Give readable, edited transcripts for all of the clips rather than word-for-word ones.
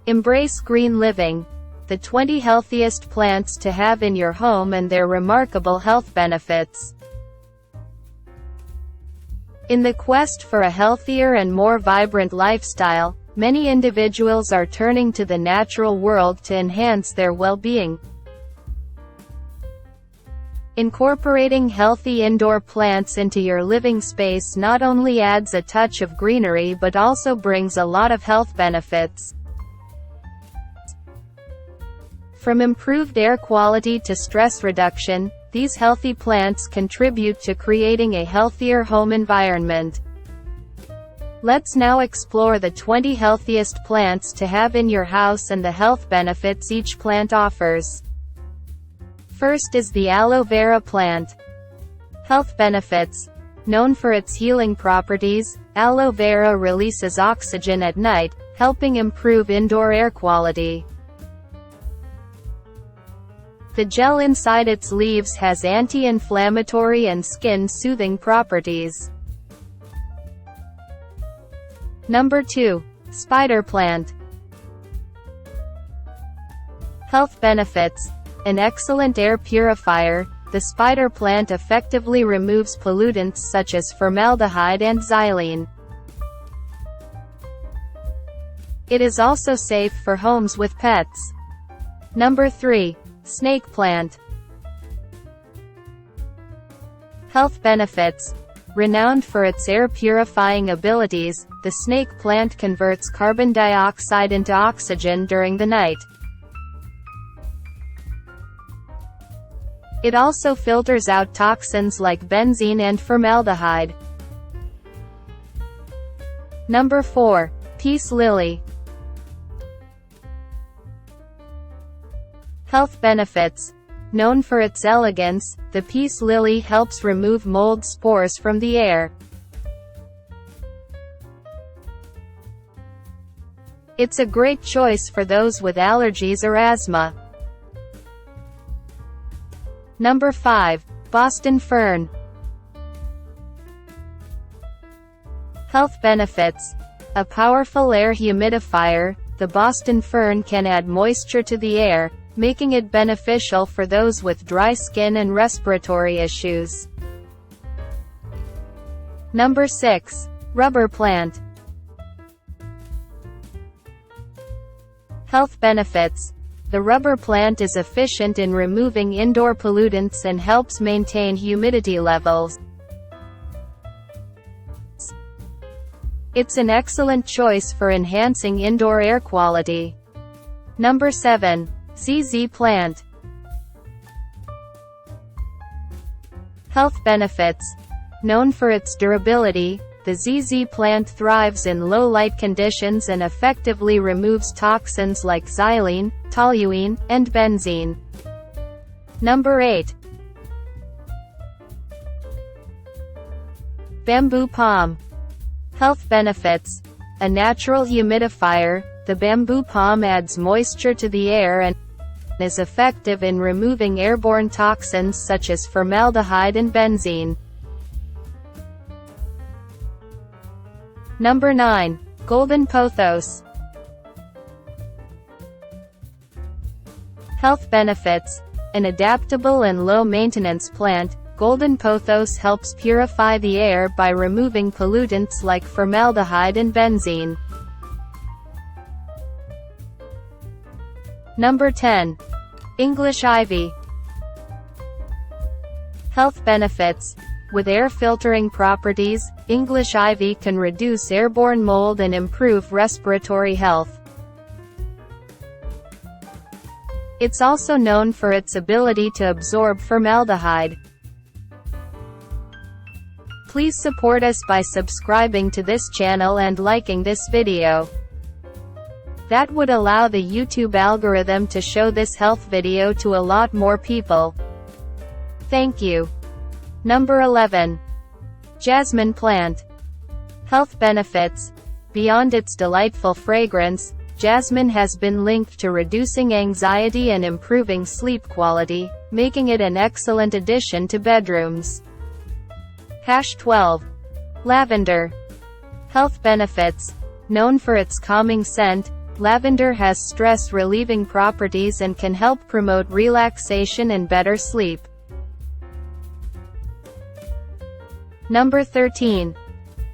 Embrace green living. The 20 healthiest plants to have in your home and their remarkable health benefits. In the quest for a healthier and more vibrant lifestyle, many individuals are turning to the natural world to enhance their well-being. Incorporating healthy indoor plants into your living space not only adds a touch of greenery but also brings a lot of health benefits. From improved air quality to stress reduction, these healthy plants contribute to creating a healthier home environment. Let's now explore the 20 healthiest plants to have in your house and the health benefits each plant offers. First is the aloe vera plant. Health benefits. Known for its healing properties, aloe vera releases oxygen at night, helping improve indoor air quality. The gel inside its leaves has anti-inflammatory and skin-soothing properties. Number 2. Spider plant. Health benefits. An excellent air purifier, the spider plant effectively removes pollutants such as formaldehyde and xylene. It is also safe for homes with pets. Number 3. Snake plant. Health benefits. Renowned for its air-purifying abilities, the snake plant converts carbon dioxide into oxygen during the night. It also filters out toxins like benzene and formaldehyde. Number 4. Peace lily. Health benefits. Known for its elegance, the peace lily helps remove mold spores from the air. It's a great choice for those with allergies or asthma. Number 5. Boston fern. Health benefits. A powerful air humidifier, the Boston fern can add moisture to the air, making it beneficial for those with dry skin and respiratory issues. Number 6. Rubber plant. Health benefits. The rubber plant is efficient in removing indoor pollutants and helps maintain humidity levels. It's an excellent choice for enhancing indoor air quality. Number 7. ZZ plant. Health benefits. Known for its durability, the ZZ plant thrives in low-light conditions and effectively removes toxins like xylene, toluene, and benzene. Number 8. Bamboo palm. Health benefits. A natural humidifier, the bamboo palm adds moisture to the air and is effective in removing airborne toxins such as formaldehyde and benzene. Number 9. Golden pothos. Health benefits. An adaptable and low-maintenance plant, golden pothos helps purify the air by removing pollutants like formaldehyde and benzene. Number 10. English ivy. Health benefits. With air-filtering properties, English ivy can reduce airborne mold and improve respiratory health. It's also known for its ability to absorb formaldehyde. Please support us by subscribing to this channel and liking this video. That would allow the YouTube algorithm to show this health video to a lot more people. Thank you. Number 11. Jasmine plant. Health benefits. Beyond its delightful fragrance, jasmine has been linked to reducing anxiety and improving sleep quality, making it an excellent addition to bedrooms. 12. Lavender. Health benefits. Known for its calming scent, Lavender has stress-relieving properties and can help promote relaxation and better sleep. Number 13.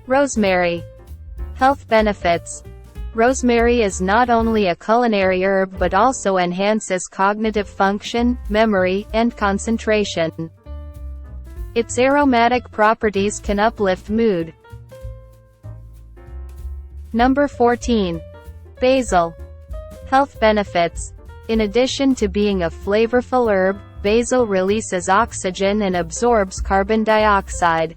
Rosemary. Health benefits. Rosemary is not only a culinary herb but also enhances cognitive function, memory, and concentration. Its aromatic properties can uplift mood. Number 14. Basil. Health benefits. In addition to being a flavorful herb, basil releases oxygen and absorbs carbon dioxide.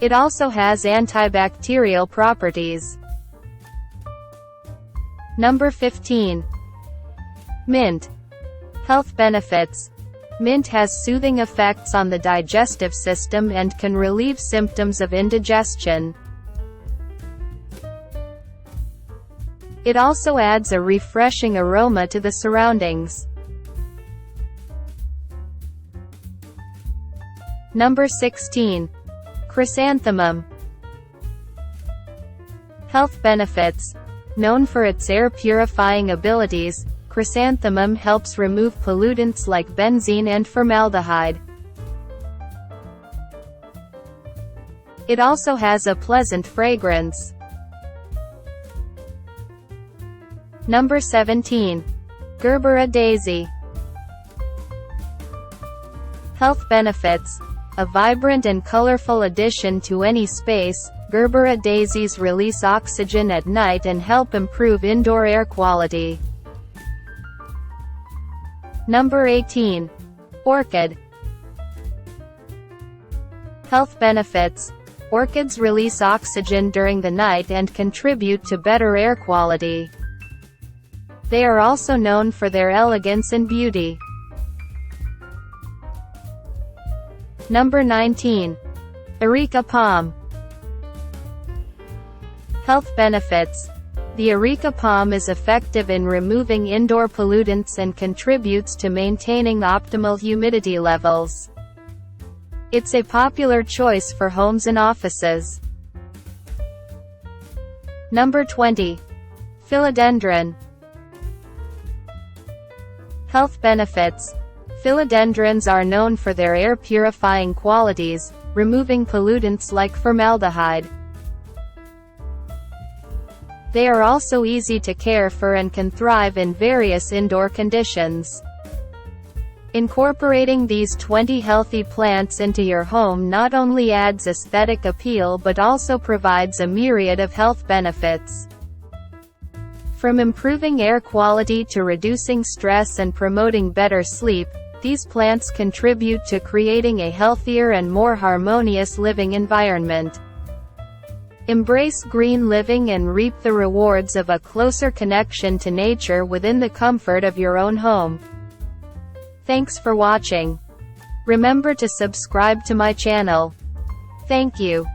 It also has antibacterial properties. Number 15. Mint. Health benefits. Mint has soothing effects on the digestive system and can relieve symptoms of indigestion. It also adds a refreshing aroma to the surroundings. Number 16. Chrysanthemum. Health benefits. Known for its air-purifying abilities, chrysanthemum helps remove pollutants like benzene and formaldehyde. It also has a pleasant fragrance. Number 17. Gerbera daisy. Health benefits. A vibrant and colorful addition to any space, Gerbera daisies release oxygen at night and help improve indoor air quality. Number 18. Orchid. Health benefits. Orchids release oxygen during the night and contribute to better air quality. They are also known for their elegance and beauty. Number 19. Areca palm. Health benefits. The areca palm is effective in removing indoor pollutants and contributes to maintaining optimal humidity levels. It's a popular choice for homes and offices. Number 20. Philodendron. Health benefits. Philodendrons are known for their air-purifying qualities, removing pollutants like formaldehyde. They are also easy to care for and can thrive in various indoor conditions. Incorporating these 20 healthy plants into your home not only adds aesthetic appeal but also provides a myriad of health benefits. From improving air quality to reducing stress and promoting better sleep, these plants contribute to creating a healthier and more harmonious living environment. Embrace green living and reap the rewards of a closer connection to nature within the comfort of your own home. Thanks for watching. Remember to subscribe to my channel. Thank you.